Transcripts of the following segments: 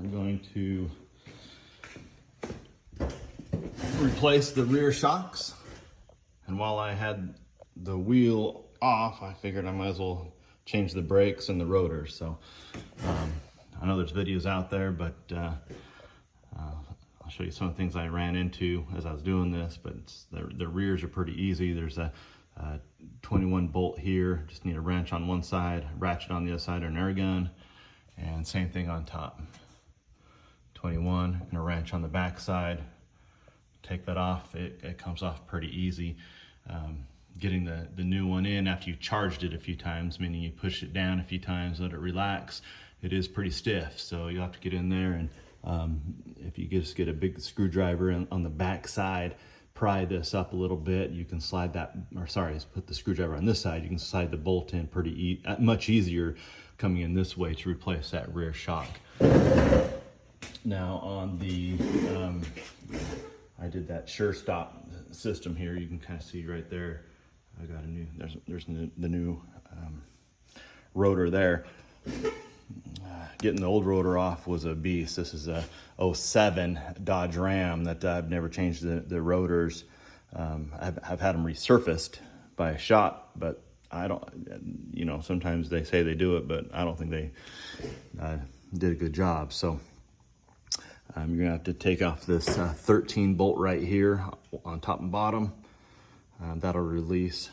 I'm going to replace the rear shocks. And while I had the wheel off, I figured I might as well change the brakes and the rotor. So I know there's videos out there, but I'll show you some of the things I ran into as I was doing this, but the rears are pretty easy. There's a 21 bolt here, just need a wrench on one side, ratchet on the other side, or an air gun, and same thing on top. 21 and a wrench on the back side. Take that off, it comes off pretty easy. Getting the new one in after you charged it a few times, meaning you push it down a few times, let it relax, it is pretty stiff, so you'll have to get in there, and if you just get a big screwdriver on the back side, pry this up a little bit, you can slide that, or sorry, put the screwdriver on this side, you can slide the bolt in much easier coming in this way to replace that rear shock. Now on the I did that SureStop system here. You can kind of see right there. I got a new. There's the new rotor there. Getting the old rotor off was a beast. This is a 07 Dodge Ram that I've never changed the rotors. I've had them resurfaced by a shop, but I don't. You know, sometimes they say they do it, but I don't think they did a good job. So. You're gonna have to take off this 13 bolt right here on top and bottom. That'll release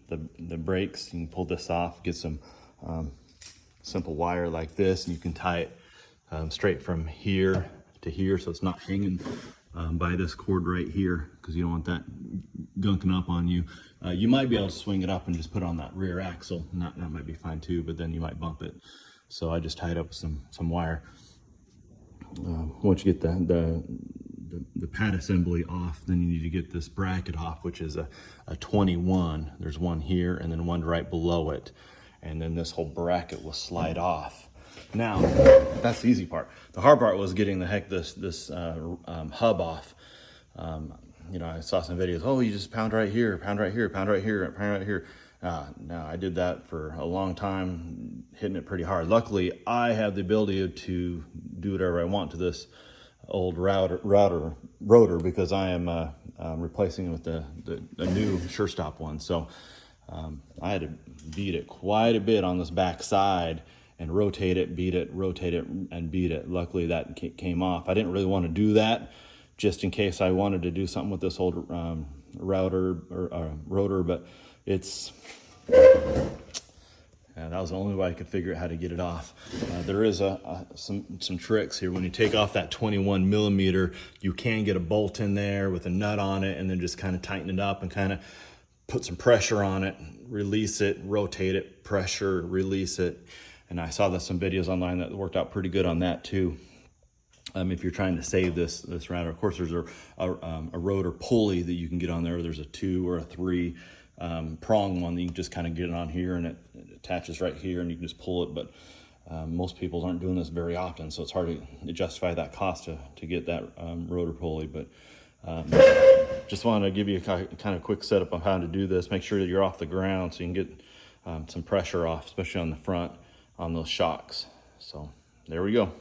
the brakes. You can pull this off, get some simple wire like this, and you can tie it straight from here to here, so it's not hanging by this cord right here, because you don't want that gunking up on you. You might be able to swing it up and just put it on that rear axle, and that might be fine too, but then you might bump it. So I just tied up with some wire. Once you get the pad assembly off, then you need to get this bracket off, which is a 21. There's one here and then one right below it, and then this whole bracket will slide off. Now that's the easy part. The hard part was getting this hub off. You know, I saw some videos. Oh, you just pound right here, pound right here, pound right here, pound right here. Now I did that for a long time, hitting it pretty hard. Luckily, I have the ability to do whatever I want to this old rotor because I am replacing it with the new SureStop one. So I had to beat it quite a bit on this back side and rotate it, beat it, rotate it, and beat it. Luckily, that came off. I didn't really want to do that just in case I wanted to do something with this old rotor, but it's that was the only way I could figure out how to get it off. There is some tricks here. When you take off that 21 millimeter, you can get a bolt in there with a nut on it, and then just kind of tighten it up and kind of put some pressure on it, release it, rotate it, pressure, release it. And I saw some videos online that worked out pretty good on that too. If you're trying to save this router, of course, there's a rotor pulley that you can get on there. There's a 2 or a 3 prong one that you can just kind of get it on here, and it attaches right here, and you can just pull it. But most people aren't doing this very often, so it's hard to justify that cost to get that rotor pulley. But just wanted to give you a kind of quick setup on how to do this. Make sure that you're off the ground so you can get some pressure off, especially on the front on those shocks. So there we go.